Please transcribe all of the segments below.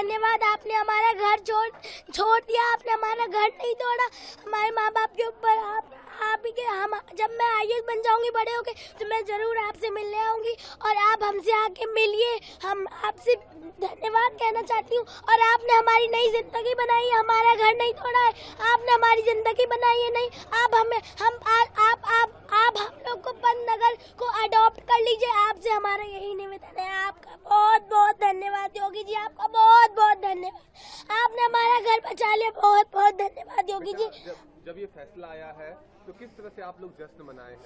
धन्यवाद। आपने हमारा घर छोड़ दिया, आपने हमारा घर नहीं तोड़ा। हमारे माँ बाप के ऊपर आप ही के हम जब मैं IAS बन जाऊंगी बड़े होके तो मैं जरूर आपसे मिलने आऊंगी और आप हमसे आके मिलिए। हम आपसे धन्यवाद कहना चाहती हूँ। और आपने हमारी नई जिंदगी बनाई है, हमारा घर नहीं तोड़ा है, आपने हमारी जिंदगी बनाई है। नहीं, आप हमें आप हम लोग को पंतनगर को अडॉप्ट कर लीजिए। आपसे हमारा यही निवेदन है। आपका बहुत बहुत धन्यवाद योगी जी, आपका बहुत बहुत धन्यवाद। आपने हमारा घर बचा लिया, बहुत बहुत धन्यवाद योगी जी। जब ये फैसला आया है तो किस तरह से आप लोग जश्न मनाए हैं?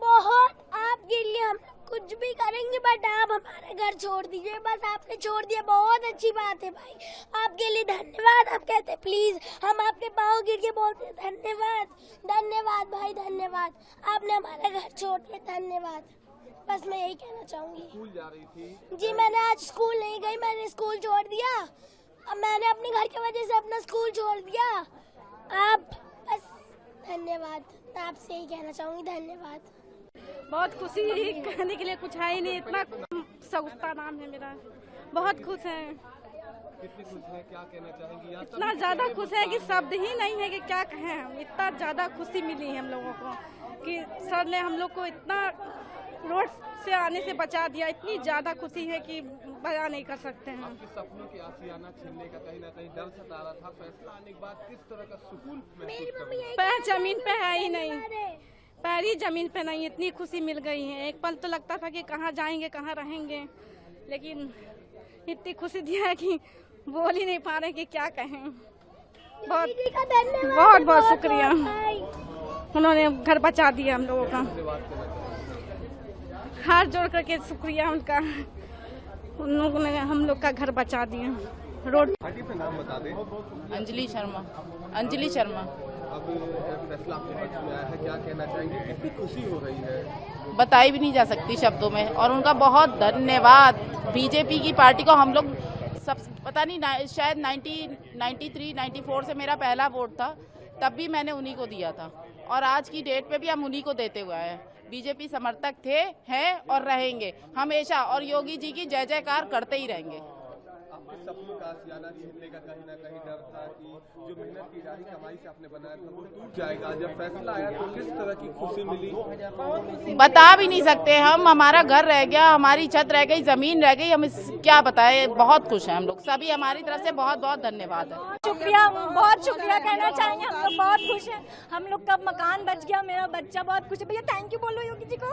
बहुत, आपके लिए हम कुछ भी करेंगे, बट आप हमारा घर छोड़ दीजिए। बस आपने छोड़ दिया, बहुत अच्छी बात है भाई, आपके लिए धन्यवाद। आप कहते प्लीज, हम आपके पाँव गिर के बोलते धन्यवाद, धन्यवाद भाई, धन्यवाद। आपने हमारा घर छोड़ दिया, धन्यवाद। बस मैं यही कहना चाहूंगी। स्कूल जा रही थी जी, मैंने आज स्कूल नहीं गई, मैंने स्कूल छोड़ दिया। अब मैंने अपने घर की वजह से अपना स्कूल छोड़ दिया। आप बस धन्यवाद, आपसे यही कहना चाहूंगी, धन्यवाद। बहुत खुशी है, कहने के लिए कुछ है ही नहीं। इतना सगुफ्ता नाम है मेरा, बहुत खुश है। कितनी खुश है, क्या कहना चाहेंगी? इतना ज्यादा खुश है कि शब्द ही नहीं है कि क्या कहें हम। इतना ज्यादा खुशी मिली है हम लोगों को कि सर ने हम लोग को इतना रोड से आने से बचा दिया। इतनी ज्यादा खुशी है कि बयान नहीं कर सकते हैं। आपके सपनों की आशियाना छीनने का कहीं ना कहीं डर सता रहा था, फैसला आने के बाद किस तरह का सुकून महसूस कर रही हैं? पैर जमीन पे है ही नहीं, पैर ही जमीन पे नहीं, इतनी खुशी मिल गई है। एक पल तो लगता था कि कहाँ जाएंगे, कहाँ रहेंगे, लेकिन इतनी खुशी दिया है कि बोल ही नहीं पा रहे कि क्या कहें। बहुत बहुत बहुत शुक्रिया, उन्होंने घर बचा दिया हम लोगों का। हाथ जोड़ करके शुक्रिया उनका, उन लोगों ने हम लोग का घर बचा दिया। रोड पे नाम बता दें। अंजलि शर्मा, अंजलि शर्मा। अब फैसला आपके पक्ष में आया है, क्या कहना चाहेंगे? कितनी खुशी हो रही है, बताई भी नहीं जा सकती शब्दों में। और उनका बहुत धन्यवाद। बीजेपी की पार्टी को हम लोग सब पता नहीं, शायद 93, 94 से मेरा पहला वोट था, तब भी मैंने उन्हीं को दिया था। और आज की डेट पे भी हम उन्हीं को देते हुए हैं। बीजेपी समर्थक थे, हैं और रहेंगे हमेशा, और योगी जी की जय जयकार करते ही रहेंगे। आपके सपनों का आशियाना छीनने का कहीं ना कहीं डर था कि जो मेहनत की जा रही कमाई से आपने बनाया था वो टूट जाएगा। जब फैसला आया तो किस तरह की खुशी मिली, बता भी नहीं सकते हम। हमारा घर रह गया, हमारी छत रह गई, जमीन रह गई, हम क्या बताए। बहुत खुश हैं हम लोग सभी, हमारी तरफ से बहुत बहुत धन्यवाद है। शुक्रिया, बहुत शुक्रिया कहना चाहेंगे। हम लोग बहुत खुश हैं, हम लोग का मकान बच गया, मेरा बच्चा बहुत खुश है। भैया थैंक यू बोलो योगी जी को।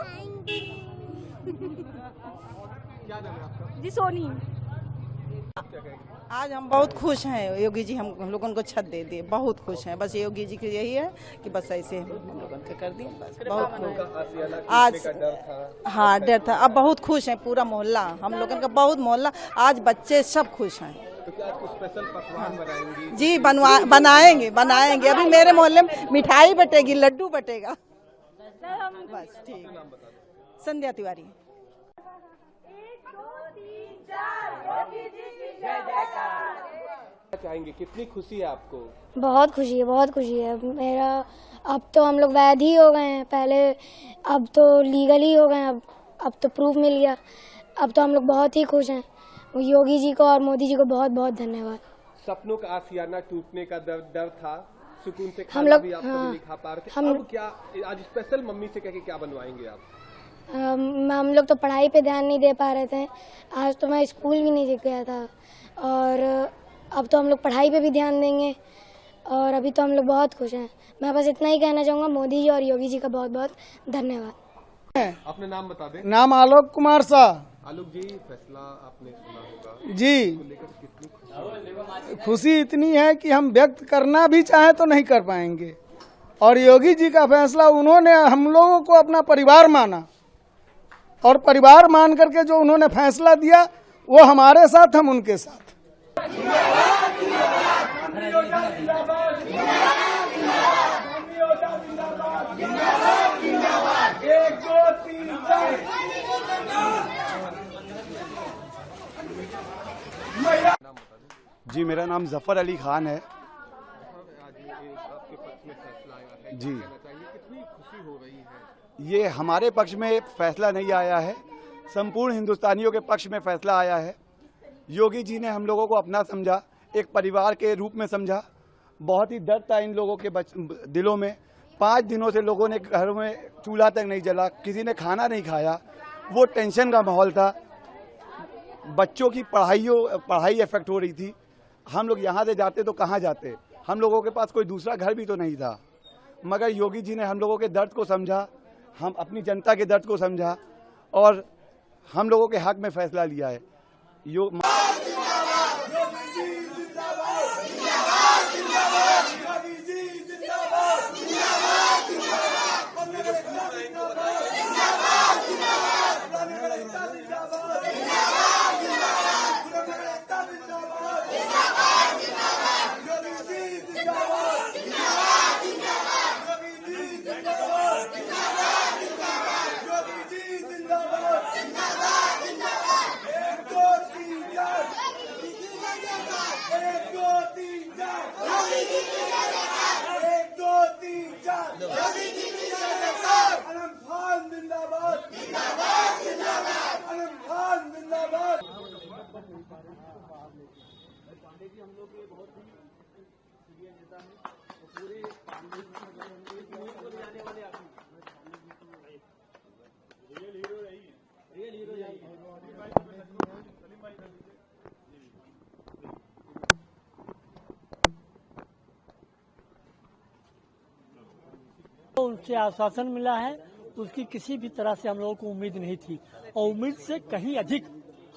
क्या नाम है आपका? जी सोनी। आज हम बहुत खुश हैं, योगी जी हम लोगों को छत दे दिए, बहुत खुश हैं। बस योगी जी की यही है कि बस ऐसे हम लोगों को कर दिए, बस बहुत खुश। आज हाँ डर था, अब बहुत खुश हैं। पूरा मोहल्ला, हम लोगों का बहुत मोहल्ला, आज बच्चे सब खुश हैं। तो क्या कुछ स्पेशल पकवान बनाएंगी? जी बनाएंगे। अभी मेरे मोहल्ले में मिठाई बटेगी, लड्डू बटेगा। बस ठीक, संध्या तिवारी। चाहेंगे, कितनी खुशी है आपको? बहुत खुशी है, बहुत खुशी है मेरा। अब तो हम लोग वैध ही हो गए हैं, पहले अब तो लीगल ही हो गए हैं। अब तो प्रूफ मिल गया। अब तो हम लोग बहुत ही खुश हैं। योगी जी को और मोदी जी को बहुत बहुत धन्यवाद। सपनों का आशियाना टूटने का डर था, सुकून से खाना भी आप कभी नहीं खा पा रहे थे। अब क्या आज स्पेशल मम्मी से कह के क्या बनवाएंगे आप? हम लोग तो पढ़ाई पे ध्यान नहीं दे पा रहे थे। आज तो मैं स्कूल भी नहीं दिख गया था, और अब तो हम लोग पढ़ाई पे भी ध्यान देंगे। और अभी तो हम लोग बहुत खुश हैं। मैं बस इतना ही कहना चाहूँगा, मोदी जी और योगी जी का बहुत बहुत धन्यवाद। अपने नाम बता दें। नाम आलोक कुमार शाह। आलोक जी, फैसला आपने सुना होगा जी। तो लेकर कितनी खुशी इतनी है कि हम व्यक्त करना भी चाहें तो नहीं कर पाएंगे। और योगी जी का फैसला, उन्होंने हम लोगों को अपना परिवार माना, और परिवार मान करके जो उन्होंने फैसला दिया वो हमारे साथ, हम उनके साथ। जी, मेरा नाम जफर अली खान है। आपके पक्ष में फैसला आया है, जी। कितनी खुशी हो रही है? ये हमारे पक्ष में फैसला नहीं आया है, संपूर्ण हिंदुस्तानियों के पक्ष में फैसला आया है। योगी जी ने हम लोगों को अपना समझा, एक परिवार के रूप में समझा। बहुत ही दर्द था इन लोगों के दिलों में। 5 दिनों से लोगों ने घर में चूल्हा तक नहीं जला, किसी ने खाना नहीं खाया, वो टेंशन का माहौल था। बच्चों की पढ़ाई इफेक्ट हो रही थी। हम लोग यहाँ से जाते तो कहाँ जाते, हम लोगों के पास कोई दूसरा घर भी तो नहीं था। मगर योगी जी ने हम लोगों के दर्द को समझा, हम अपनी जनता के दर्द को समझा और हम लोगों के हक में फैसला लिया है। उनसे आश्वासन मिला है, उसकी किसी भी तरह से हम लोगों को उम्मीद नहीं थी और उम्मीद से कहीं अधिक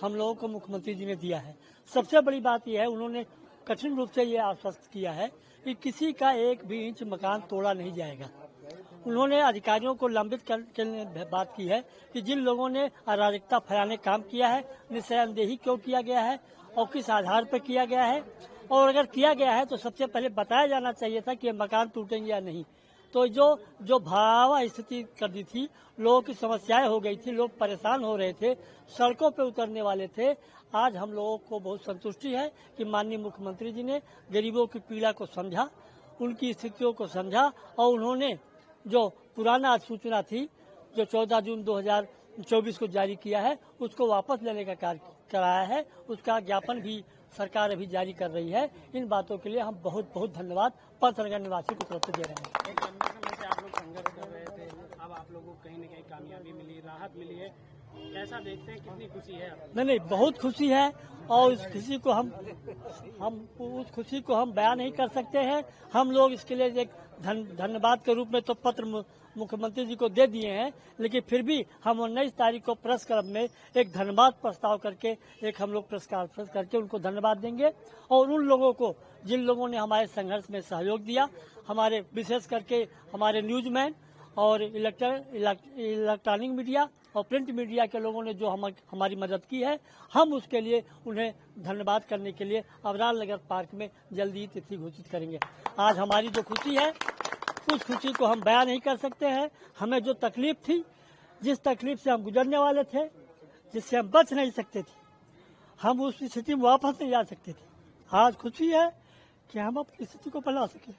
हम लोगों को मुख्यमंत्री जी ने दिया है। सबसे बड़ी बात यह है, उन्होंने कठिन रूप से ये आश्वस्त किया है कि किसी का 1 भी इंच मकान तोड़ा नहीं जाएगा। उन्होंने अधिकारियों को लंबित करने बात की है कि जिन लोगों ने अराजकता फैलाने काम किया है, निशानदेही क्यों किया गया है और किस आधार पर किया गया है, और अगर किया गया है तो सबसे पहले बताया जाना चाहिए था कि ये मकान टूटेंगे या नहीं। तो जो भयावह स्थिति कर दी थी, लोगों की समस्याएं हो गई थी, लोग परेशान हो रहे थे, सड़कों पे उतरने वाले थे। आज हम लोगों को बहुत संतुष्टि है कि माननीय मुख्यमंत्री जी ने गरीबों की पीड़ा को समझा, उनकी स्थितियों को समझा और उन्होंने जो पुराना सूचना थी जो 14 जून 2024 को जारी किया है, उसको वापस लेने का कार्य कराया है। उसका ज्ञापन भी सरकार अभी जारी कर रही है। इन बातों के लिए हम बहुत बहुत धन्यवाद पंतनगर निवासी को तरफ से दे रहे हैं। एक लंबे समय से आप लोग संघर्ष कर रहे थे, अब आप लोगों को कहीं न कहीं कामयाबी मिली, राहत मिली है, कैसा देखते हैं, कितनी खुशी है? नहीं, बहुत खुशी है और उस खुशी को उस खुशी को हम बयान नहीं कर सकते हैं। हम लोग इसके लिए एक धन्यवाद के रूप में तो पत्र मुख्यमंत्री जी को दे दिए हैं, लेकिन फिर भी हम 19 तारीख को प्रेस क्लब में एक धन्यवाद प्रस्ताव करके एक हम लोग प्रेस कॉन्फ्रेंस करके उनको धन्यवाद देंगे और उन लोगों को जिन लोगों ने हमारे संघर्ष में सहयोग दिया, हमारे विशेष करके हमारे न्यूज़मैन और इलेक्ट्रॉनिक मीडिया और प्रिंट मीडिया के लोगों ने जो हमारी मदद की है, हम उसके लिए उन्हें धन्यवाद करने के लिए अवराल नगर पार्क में जल्दी तिथि घोषित करेंगे। आज हमारी जो खुशी है, उस खुशी को हम बयान नहीं कर सकते हैं। हमें जो तकलीफ थी, जिस तकलीफ से हम गुजरने वाले थे, जिससे हम बच नहीं सकते थे, हम उस स्थिति में वापस नहीं जा सकते थे। आज खुशी है कि हम अपनी स्थिति को बना सके।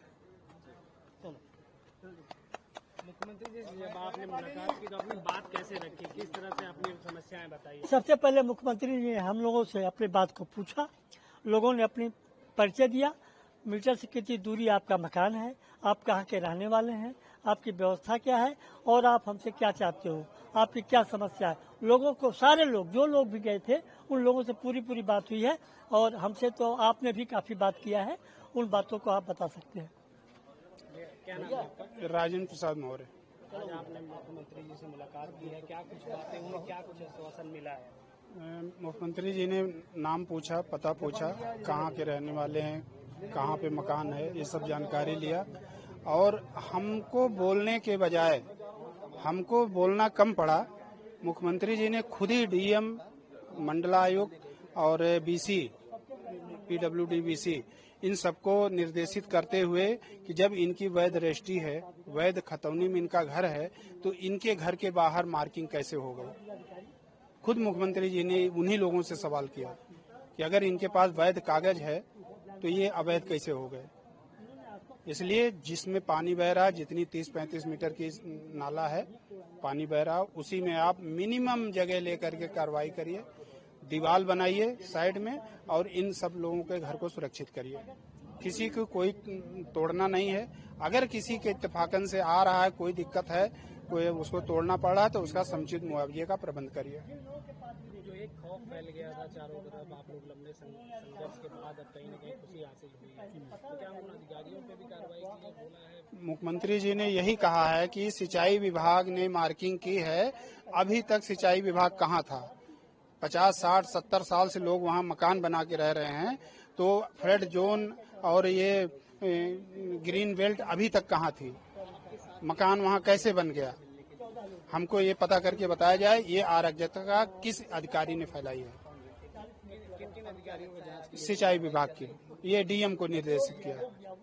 मुख्यमंत्री जी, जब आपने मुलाकात की तो अपनी बात कैसे रखी, किस तरह से अपनी समस्याएं बताई? सबसे पहले मुख्यमंत्री जी ने हम लोगों से अपनी बात को पूछा, लोगों ने अपनी परिचय दिया, मीटर से कितनी दूरी आपका मकान है, आप कहाँ के रहने वाले हैं, आपकी व्यवस्था क्या है और आप हमसे क्या चाहते हो, आपकी क्या समस्या है। लोगों को, सारे लोग, जो लोग भी गए थे, उन लोगों से पूरी बात हुई है और हमसे तो आपने भी काफी बात किया है, उन बातों को आप बता सकते हैं। क्या नाम है आपका? राजेंद्र प्रसाद मौर्य। आज आपने मुख्यमंत्री जी से मुलाकात की है, क्या कुछ बातें हुई, क्या कुछ आश्वासन मिला है? मुख्यमंत्री जी ने नाम पूछा, पता पूछा, कहाँ के रहने वाले हैं, कहाँ पे मकान है, ये सब जानकारी लिया और हमको बोलने के बजाय हमको बोलना कम पड़ा। मुख्यमंत्री जी ने खुद ही डीएम, मंडलायुक्त और बीसी, पीडब्ल्यूडी बीसी, इन सबको निर्देशित करते हुए कि जब इनकी वैध रजिस्ट्री है, वैध खतौनी में इनका घर है, तो इनके घर के बाहर मार्किंग कैसे हो गई। खुद मुख्यमंत्री जी ने उन्हीं लोगों से सवाल किया कि अगर इनके पास वैध कागज है तो ये अवैध कैसे हो गए। इसलिए जिसमें पानी बह रहा है, जितनी 30-35 मीटर की नाला है, पानी बह रहा, उसी में आप मिनिमम जगह लेकर के कार्रवाई करिए। दीवार बनाइए साइड में और इन सब लोगों के घर को सुरक्षित करिए। किसी को कोई तोड़ना नहीं है। अगर किसी के इत्तेफाकन से आ रहा है, कोई दिक्कत है, कोई उसको तोड़ना पड़ रहा है, तो उसका समुचित मुआवजे का प्रबंध करिए। जो एक खौफ फैल गया था चारों तरफ, आप लोग लंबे संघर्ष के बाद अब कहीं न कहीं खुशी हासिल हुई है, तो क्या उन अधिकारियों पे भी कार्रवाई की है, बोला है? मुख्यमंत्री जी ने यही कहा है कि सिंचाई विभाग ने मार्किंग की है। अभी तक सिंचाई विभाग कहाँ था? 50, 60, 70 साल से लोग वहाँ मकान बना के रह रहे हैं, तो फ्लड जोन और ये ग्रीन बेल्ट अभी तक कहाँ थी? मकान वहाँ कैसे बन गया? हमको ये पता करके बताया जाए, ये अराजकता किस अधिकारी ने फैलाई है? सिंचाई विभाग की। ये डीएम को निर्देशित किया। अभी आप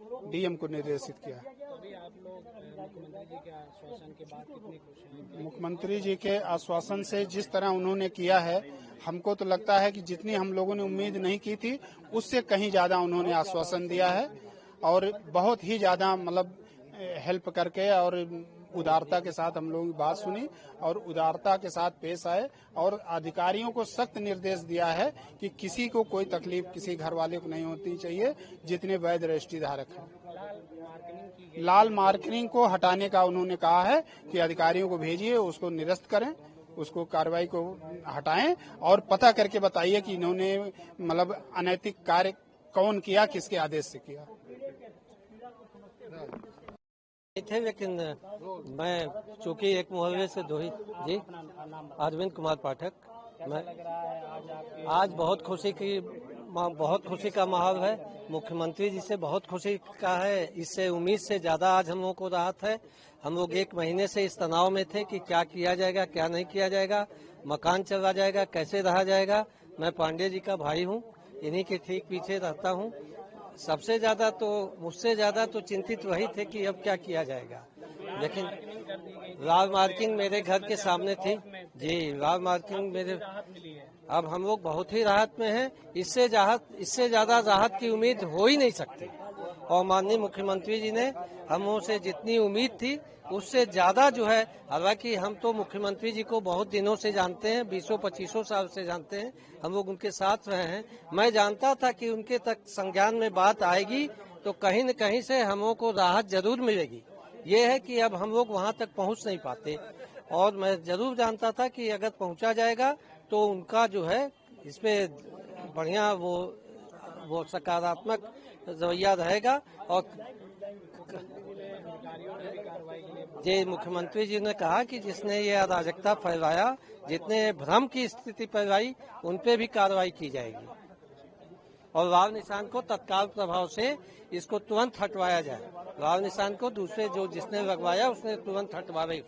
लोग मुख्यमंत्री जी के आश्वासन के बाद कितने खुश हैं? मुख्यमंत्री जी के आश्वासन से जिस तरह उन्होंने किया है, हमको तो लगता है कि जितनी हम लोगों ने उम्मीद नहीं की थी, उससे कहीं ज्यादा उन्होंने आश्वासन दिया है और बहुत ही ज्यादा मतलब हेल्प करके और उदारता के साथ हम लोगों की बात सुनी और उदारता के साथ पेश आए और अधिकारियों को सख्त निर्देश दिया है कि किसी को कोई तकलीफ किसी घर वाले को नहीं होती चाहिए, जितने वैध रजिस्ट्री धारक हैं। लाल मार्किंग को हटाने का उन्होंने कहा है कि अधिकारियों को भेजिए, उसको निरस्त करें, उसको कार्रवाई को हटाएं और पता करके बताइए कि इन्होंने मतलब अनैतिक कार्य कौन किया, किसके आदेश से किया। थे, लेकिन मैं चूंकि एक मोहल्ले से दो ही जी अरविंद कुमार पाठक, मैं आज बहुत खुशी का माहौल है। मुख्यमंत्री जी से बहुत खुशी का है। इससे उम्मीद से ज्यादा आज हम लोगों को राहत है। हम लोग 1 महीने से इस तनाव में थे कि क्या किया जाएगा, क्या नहीं किया जाएगा, मकान चला जाएगा, कैसे रहा जाएगा। मैं पांडे जी का भाई हूँ, इन्हीं के ठीक पीछे रहता हूँ। मुझसे ज्यादा तो चिंतित वही थे कि अब क्या किया जाएगा, लेकिन लाल मार्किंग मेरे घर के सामने थी जी। लाल मार्किंग मेरे, अब हम लोग बहुत ही राहत में हैं। इससे ज्यादा राहत की उम्मीद हो ही नहीं सकती और माननीय मुख्यमंत्री जी ने हम से जितनी उम्मीद थी उससे ज्यादा जो है, हालांकि हम तो मुख्यमंत्री जी को बहुत दिनों से जानते हैं, 20-25 साल से जानते हैं, हम लोग उनके साथ रहे हैं। मैं जानता था कि उनके तक संज्ञान में बात आएगी तो कहीं न कहीं से हम लोग को राहत जरूर मिलेगी। ये है कि अब हम लोग वहाँ तक पहुँच नहीं पाते और मैं जरूर जानता था कि अगर पहुँचा जाएगा तो उनका जो है इसमें बढ़िया वो सकारात्मक रवैया रहेगा। और जी मुख्यमंत्री जी ने कहा कि जिसने ये अराजकता फैलाया, जितने भ्रम की स्थिति फैलाई, उन पे भी कार्रवाई की जाएगी और लाल निशान को तत्काल प्रभाव से इसको तुरंत हटवाया जाए। लाल निशान को दूसरे जो जिसने लगवाया उसने तुरंत हटवावे।